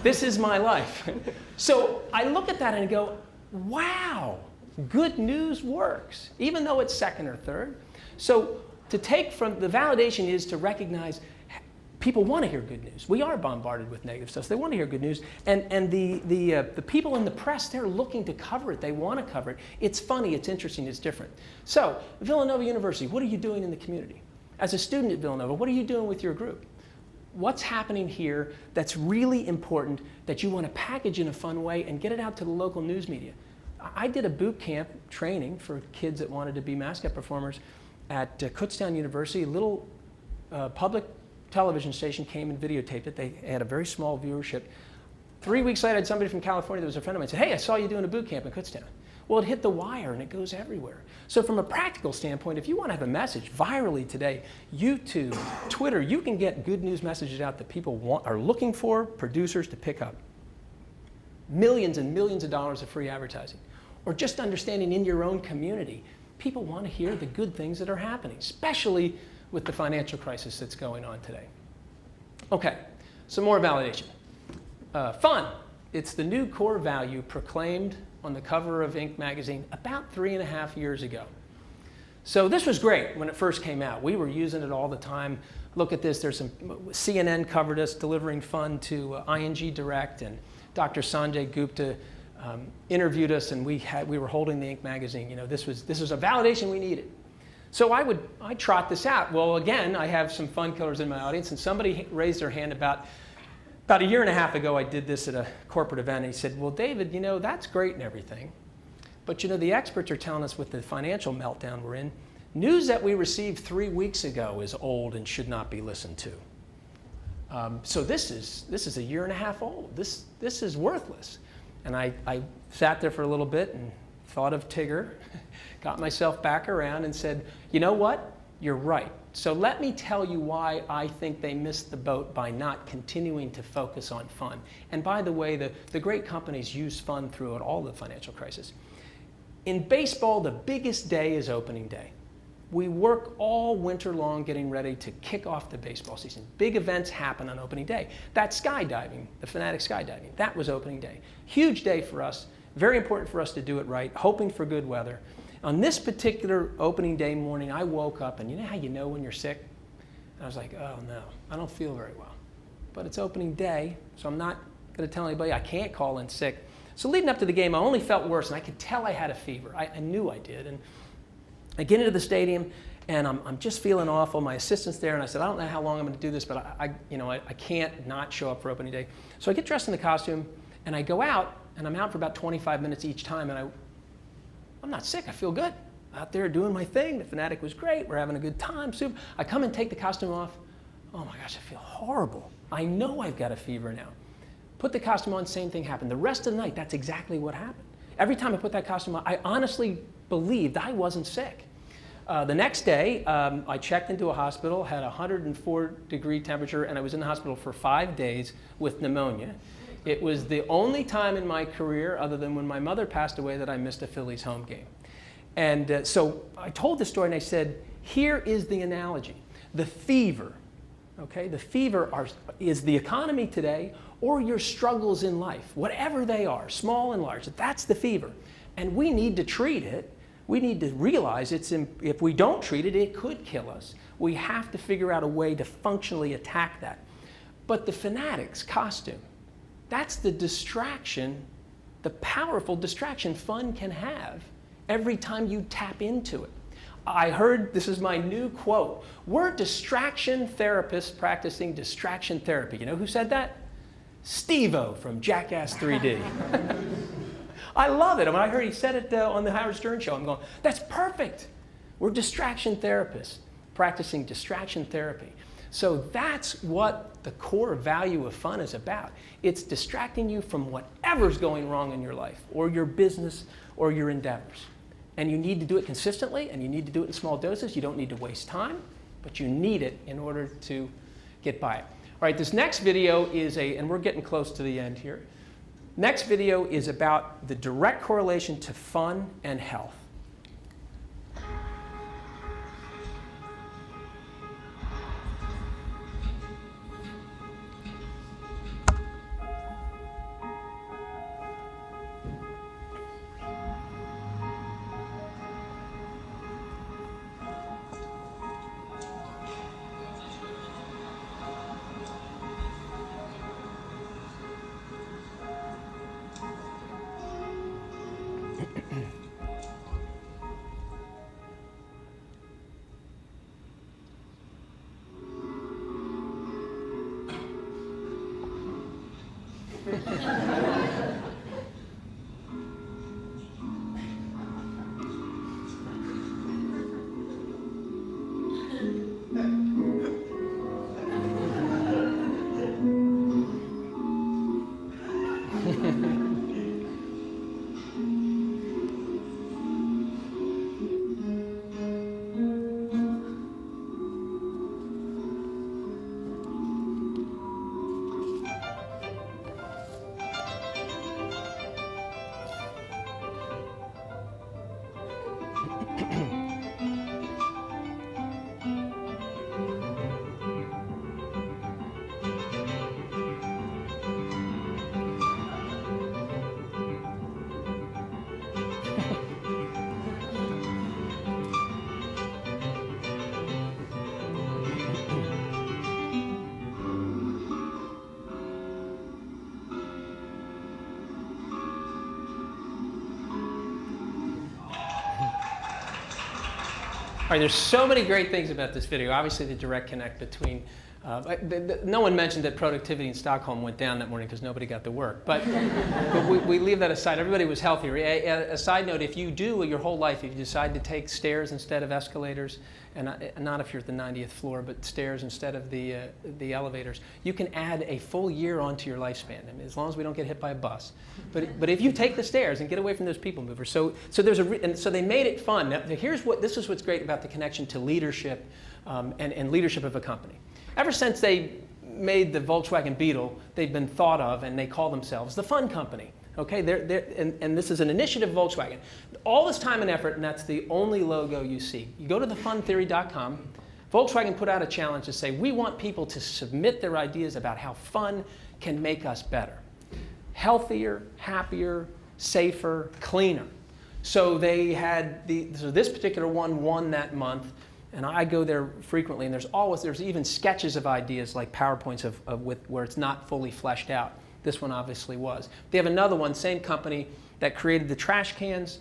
this is my life. So I look at that and I go, wow, good news works, even though it's second or third. So to take from the validation is to recognize people want to hear good news. We are bombarded with negative stuff. So they want to hear good news. And the people in the press, they're looking to cover it. They want to cover it. It's funny, it's interesting, it's different. So Villanova University, what are you doing in the community? As a student at Villanova, what are you doing with your group? What's happening here that's really important that you want to package in a fun way and get it out to the local news media? I did a boot camp training for kids that wanted to be mascot performers at Kutztown University. A little public television station came and videotaped it. They had a very small viewership. 3 weeks later, I had somebody from California that was a friend of mine said, hey, I saw you doing a boot camp in Kutztown. Well, it hit the wire and it goes everywhere. So from a practical standpoint, if you want to have a message virally today, YouTube, Twitter, you can get good news messages out that people are looking for producers to pick up. Millions and millions of dollars of free advertising. Or just understanding in your own community, people want to hear the good things that are happening, especially with the financial crisis that's going on today. Okay, some more validation. Fun. It's the new core value proclaimed on the cover of Inc. magazine about 3.5 years ago. So this was great when it first came out. We were using it all the time. Look at this, there's some, CNN covered us delivering fun to ING Direct, and Dr. Sanjay Gupta interviewed us, and we were holding the Inc. magazine. You know, this was a validation we needed. So I trot this out. Well, again, I have some fun killers in my audience, and somebody raised their hand about 1.5 years ago. I did this at a corporate event, and he said, well, David, you know, that's great and everything, but you know, the experts are telling us with the financial meltdown we're in, news that we received 3 weeks ago is old and should not be listened to. So this is 1.5 years old. This is worthless. And I sat there for a little bit and thought of Tigger, got myself back around and said, you know what? You're right. So let me tell you why I think they missed the boat by not continuing to focus on fun. And by the way, the great companies use fun throughout all the financial crisis. In baseball, the biggest day is opening day. We work all winter long getting ready to kick off the baseball season. Big events happen on opening day. That skydiving, the Phanatic skydiving, that was opening day. Huge day for us. Very important for us to do it right, hoping for good weather. On this particular opening day morning, I woke up, and you know how you know when you're sick? And I was like, oh no, I don't feel very well. But it's opening day, so I'm not going to tell anybody. I can't call in sick. So leading up to the game, I only felt worse, and I could tell I had a fever. I knew I did. And I get into the stadium, And I'm just feeling awful. My assistant's there, and I said, I don't know how long I'm going to do this, but I can't not show up for opening day. So I get dressed in the costume, and I go out, and I'm out for about 25 minutes each time, and I'm not sick. I feel good. Out there doing my thing. The Phanatic was great. We're having a good time. Super. I come and take the costume off. Oh my gosh, I feel horrible. I know I've got a fever now. Put the costume on, same thing happened. The rest of the night, that's exactly what happened. Every time I put that costume on, I honestly believed I wasn't sick. The next day, I checked into a hospital, had a 104-degree temperature, and I was in the hospital for 5 days with pneumonia. It was the only time in my career, other than when my mother passed away, that I missed a Phillies home game. And so I told this story, and I said, here is the analogy. The fever, okay? The fever is the economy today, or your struggles in life, whatever they are, small and large. That's the fever. And we need to treat it. We need to realize if we don't treat it, it could kill us. We have to figure out a way to functionally attack that. But the Phanatic's costume, that's the distraction, the powerful distraction fun can have every time you tap into it. I heard, this is my new quote, we're distraction therapists practicing distraction therapy. You know who said that? Steve-O from Jackass 3D. I love it. When I heard he said it on the Howard Stern show, I'm going, that's perfect. We're distraction therapists practicing distraction therapy. So that's what the core value of fun is about. It's distracting you from whatever's going wrong in your life or your business or your endeavors. And you need to do it consistently, and you need to do it in small doses. You don't need to waste time, but you need it in order to get by it. All right, this next video is and we're getting close to the end here. Next video is about the direct correlation to fun and health. All right, there's so many great things about this video. Obviously, the direct connect between, no one mentioned that productivity in Stockholm went down that morning because nobody got to work. But we leave that aside. Everybody was healthier. A side note, if you do your whole life, if you decide to take stairs instead of escalators, and not if you're at the 90th floor, but stairs instead of the elevators, you can add a full year onto your lifespan, I mean, as long as we don't get hit by a bus. But if you take the stairs and get away from those people movers, so they made it fun. Now, this is what's great about the connection to leadership and leadership of a company. Ever since they made the Volkswagen Beetle, they've been thought of, and they call themselves the Fun Company. Okay, and this is an initiative of Volkswagen. All this time and effort, and that's the only logo you see. You go to thefuntheory.com. Volkswagen put out a challenge to say, we want people to submit their ideas about how fun can make us better. Healthier, happier, safer, cleaner. So they had so this particular one won that month, and I go there frequently, and there's even sketches of ideas like PowerPoints where it's not fully fleshed out. This one obviously was. They have another one, same company, that created the trash cans.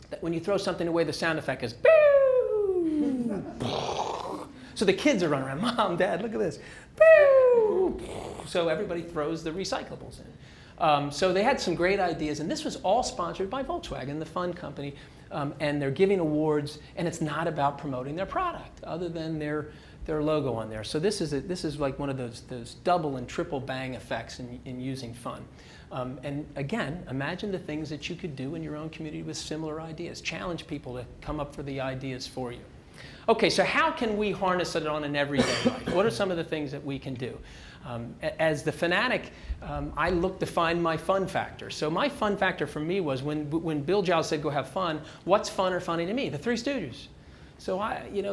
That when you throw something away, the sound effect is boo! boo. So the kids are running around, Mom, Dad, look at this. Boo. So everybody throws the recyclables in. So they had some great ideas, and this was all sponsored by Volkswagen, the fun company, and they're giving awards, and it's not about promoting their product other than their logo on there. So this is like one of those double and triple bang effects in using fun. And again, imagine the things that you could do in your own community with similar ideas. Challenge people to come up for the ideas for you. Okay, so how can we harness it on an everyday life? What are some of the things that we can do? As the Phanatic, I looked to find my fun factor. So my fun factor for me was when Bill Giles said, go have fun, what's fun or funny to me? The Three Stooges. So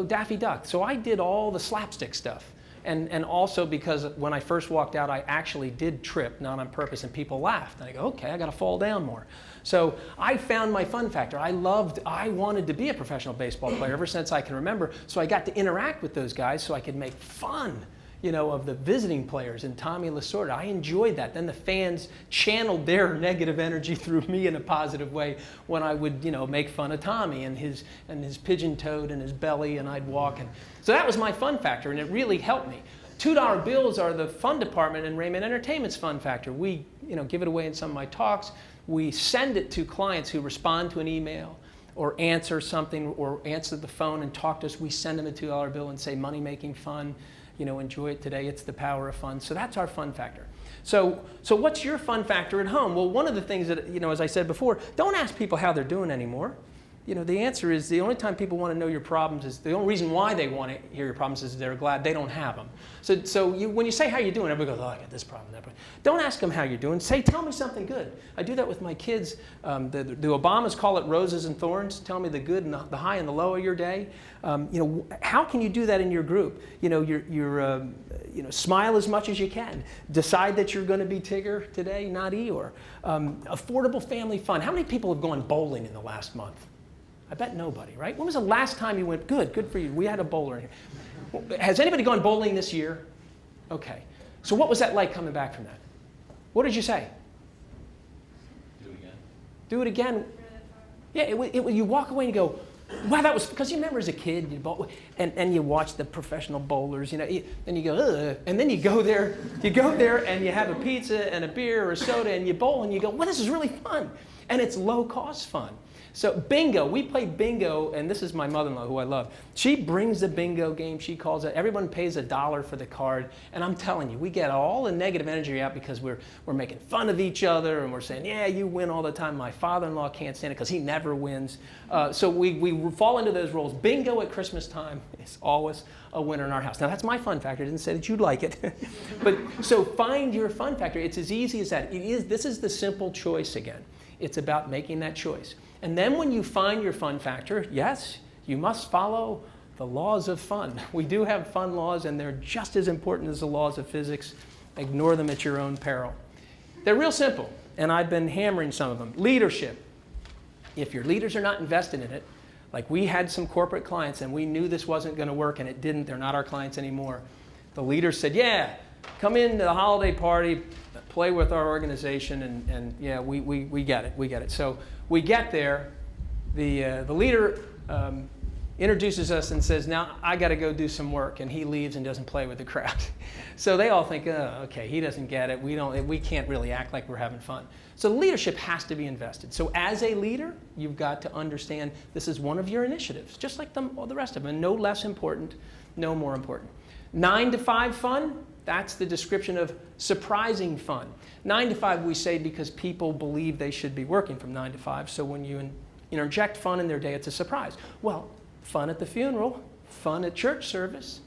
Daffy Duck. So I did all the slapstick stuff. And also because when I first walked out, I actually did trip, not on purpose, and people laughed. And I go, okay, I got to fall down more. So I found my fun factor. I wanted to be a professional baseball player ever since I can remember. So I got to interact with those guys so I could make fun, of the visiting players and Tommy Lasorda. I enjoyed that. Then the fans channeled their negative energy through me in a positive way when I would, make fun of Tommy and his pigeon toed and his belly, and I'd walk. And so that was my fun factor, and it really helped me. $2 bills are the fun department in Raymond Entertainment's fun factor. We, give it away in some of my talks. We send it to clients who respond to an email or answer something or answer the phone and talk to us. We send them a $2 bill and say, money making fun. Enjoy it today. It's the power of fun. So that's our fun factor. So what's your fun factor at home? Well, one of the things that, as I said before, don't ask people how they're doing anymore. The answer is the only time people want to know your problems is the only reason why they want to hear your problems is they're glad they don't have them. So when you say how you doing, everybody goes, oh, I got this problem, that problem. Don't ask them how you're doing. Say, tell me something good. I do that with my kids. The Obamas call it roses and thorns. Tell me the good and the high and the low of your day. How can you do that in your group? Smile as much as you can. Decide that you're going to be Tigger today, not Eeyore. Affordable family fun. How many people have gone bowling in the last month? I bet nobody, right? When was the last time you went? Good for you. We had a bowler in here. Has anybody gone bowling this year? Okay. So what was that like coming back from that? What did you say? Do it again. Do it again. Yeah, you walk away and you go, wow, that was, because you remember as a kid, and you watch the professional bowlers, and you go, ugh, and then you go there and you have a pizza and a beer or a soda and you bowl and you go, well, this is really fun. And it's low cost fun. So bingo, we play bingo, and this is my mother-in-law who I love. She brings the bingo game, she calls it. Everyone pays $1 for the card, and I'm telling you, we get all the negative energy out because we're making fun of each other, and we're saying, yeah, you win all the time. My father-in-law can't stand it because he never wins. So we fall into those roles. Bingo at Christmas time is always a winner in our house. Now, that's my fun factor. I didn't say that you'd like it. But so find your fun factor. It's as easy as that. This is the simple choice again. It's about making that choice. And then when you find your fun factor, yes, you must follow the laws of fun. We do have fun laws, and they're just as important as the laws of physics. Ignore them at your own peril. They're real simple, and I've been hammering some of them. Leadership. If your leaders are not invested in it, like we had some corporate clients, and we knew this wasn't going to work, and it didn't. They're not our clients anymore. The leaders said, yeah, come into the holiday party, play with our organization, and yeah, we get it. So we get there, the leader introduces us and says, now I got to go do some work, and he leaves and doesn't play with the crowd. So they all think, oh, okay, he doesn't get it. We can't really act like we're having fun. So leadership has to be invested. So as a leader, you've got to understand this is one of your initiatives, just like the rest of them, no less important, no more important. 9 to 5 fun. That's the description of surprising fun. 9 to 5 we say because people believe they should be working from 9 to 5. So when you interject fun in their day, it's a surprise. Well, fun at the funeral, fun at church service,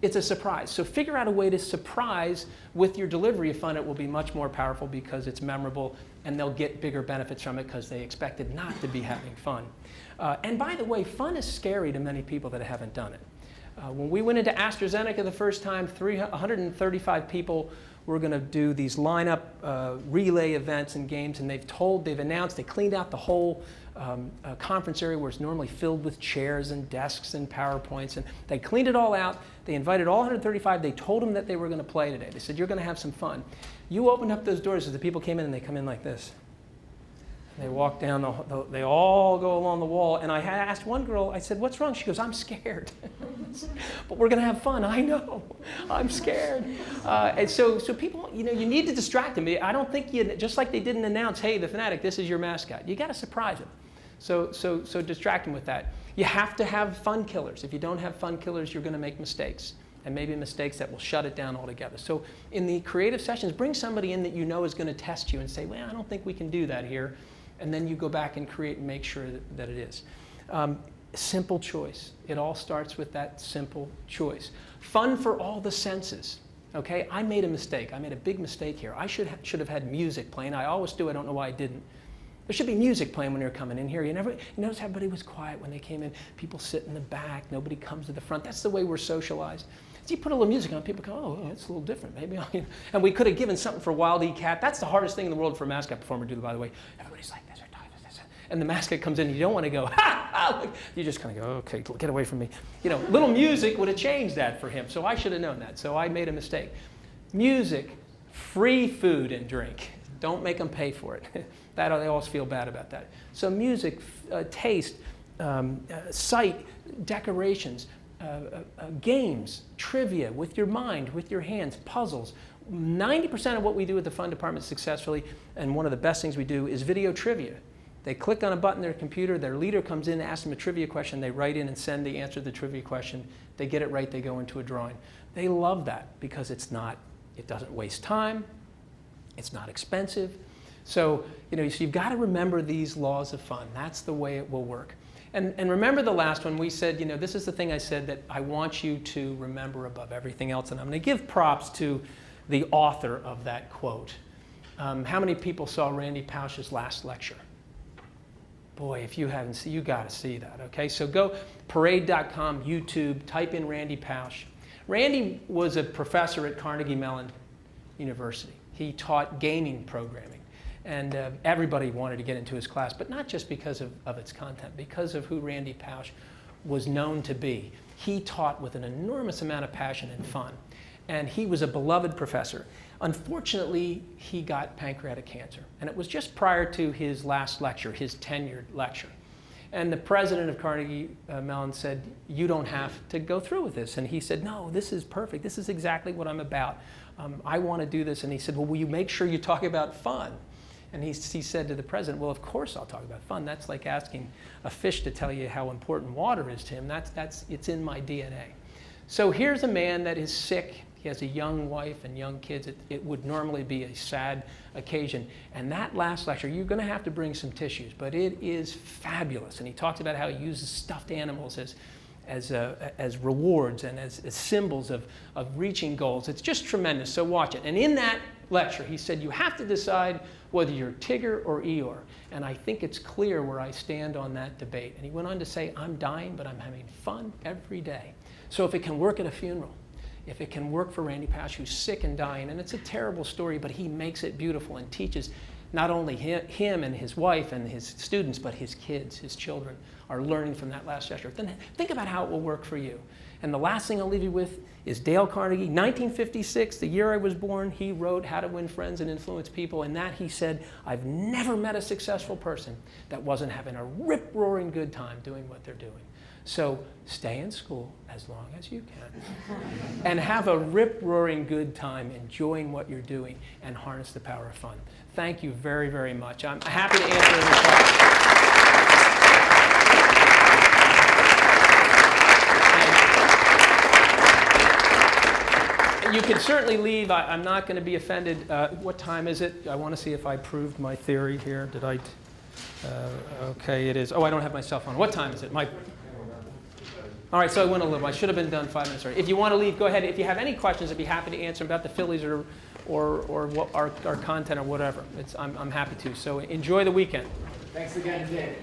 it's a surprise. So figure out a way to surprise with your delivery of fun. It will be much more powerful because it's memorable, and they'll get bigger benefits from it because they expected not to be having fun. And by the way, fun is scary to many people that haven't done it. When we went into AstraZeneca the first time, 135 people were going to do these lineup relay events and games, and they've announced they cleaned out the whole conference area where it's normally filled with chairs and desks and PowerPoints, and they cleaned it all out. They invited all 135. They told them that they were going to play today. They said, you're going to have some fun. You opened up those doors as the people came in, and they come in like this. They walk down, they all go along the wall. And I had asked one girl, I said, what's wrong? She goes, I'm scared. But we're going to have fun. I know. I'm scared. And so people, you need to distract them. I don't think just like they didn't announce, hey, the Phanatic, this is your mascot. You got to surprise them. So distract them with that. You have to have fun killers. If you don't have fun killers, you're going to make mistakes. And maybe mistakes that will shut it down altogether. So in the creative sessions, bring somebody in that you know is going to test you and say, well, I don't think we can do that here. And then you go back and create and make sure that it is. Simple choice. It all starts with that simple choice. Fun for all the senses. Okay, I made a mistake. I made a big mistake here. I should have had music playing. I always do. I don't know why I didn't. There should be music playing when you're coming in here. You notice everybody was quiet when they came in. People sit in the back. Nobody comes to the front. That's the way we're socialized. So you put a little music on, people go, oh, it's a little different. Maybe and we could have given something for Wild E. Cat. That's the hardest thing in the world for a mascot performer to do, by the way. Everybody's like this. And the mascot comes in, and you don't want to go, ha, ha. You just kind of go, okay, get away from me. Little music would have changed that for him. So I should have known that. So I made a mistake. Music, free food and drink. Don't make them pay for it. They always feel bad about that. So music, taste, sight, decorations, games, trivia with your mind, with your hands, puzzles. 90% of what we do at the fun department successfully, and one of the best things we do, is video trivia. They click on a button on their computer, their leader comes in, asks them a trivia question, they write in and send the answer to the trivia question. They get it right, they go into a drawing. They love that because it doesn't waste time, it's not expensive. So, so you've got to remember these laws of fun. That's the way it will work. And remember the last one, we said, this is the thing I said that I want you to remember above everything else. And I'm going to give props to the author of that quote. How many people saw Randy Pausch's last lecture? Boy, if you haven't seen, you got to see that, okay? So go parade.com, YouTube, type in Randy Pausch. Randy was a professor at Carnegie Mellon University. He taught gaming programming. And everybody wanted to get into his class, but not just because of its content, because of who Randy Pausch was known to be. He taught with an enormous amount of passion and fun. And he was a beloved professor. Unfortunately, he got pancreatic cancer. And it was just prior to his last lecture, his tenured lecture. And the president of Carnegie Mellon said, you don't have to go through with this. And he said, no, this is perfect. This is exactly what I'm about. I want to do this. And he said, well, will you make sure you talk about fun? And he said to the president, well, of course I'll talk about fun. That's like asking a fish to tell you how important water is to him. It's in my DNA. So here's a man that is sick. He has a young wife and young kids. It would normally be a sad occasion. And that last lecture, you're going to have to bring some tissues, but it is fabulous. And he talks about how he uses stuffed animals as rewards and as symbols of reaching goals. It's just tremendous, so watch it. And in that lecture, he said, you have to decide whether you're Tigger or Eeyore. And I think it's clear where I stand on that debate. And he went on to say, I'm dying, but I'm having fun every day. So if it can work at a funeral, if it can work for Randy Pausch, who's sick and dying, and it's a terrible story, but he makes it beautiful and teaches not only him and his wife and his students, but his kids, his children, are learning from that last lecture. Then think about how it will work for you. And the last thing I'll leave you with is Dale Carnegie. 1956, the year I was born, he wrote How to Win Friends and Influence People. And that he said, I've never met a successful person that wasn't having a rip-roaring good time doing what they're doing. So stay in school as long as you can and have a rip-roaring good time enjoying what you're doing and harness the power of fun. Thank you very, very much. I'm happy to answer any questions. You can certainly leave. I'm not going to be offended. What time is it? I want to see if I proved my theory here. Did I? Okay, it is. Oh, I don't have my cell phone. What time is it? All right, so I went a little. I should have been done 5 minutes early. If you want to leave, go ahead. If you have any questions, I'd be happy to answer about the Phillies or what our content or whatever. I'm happy to. So enjoy the weekend. Thanks again, Dave.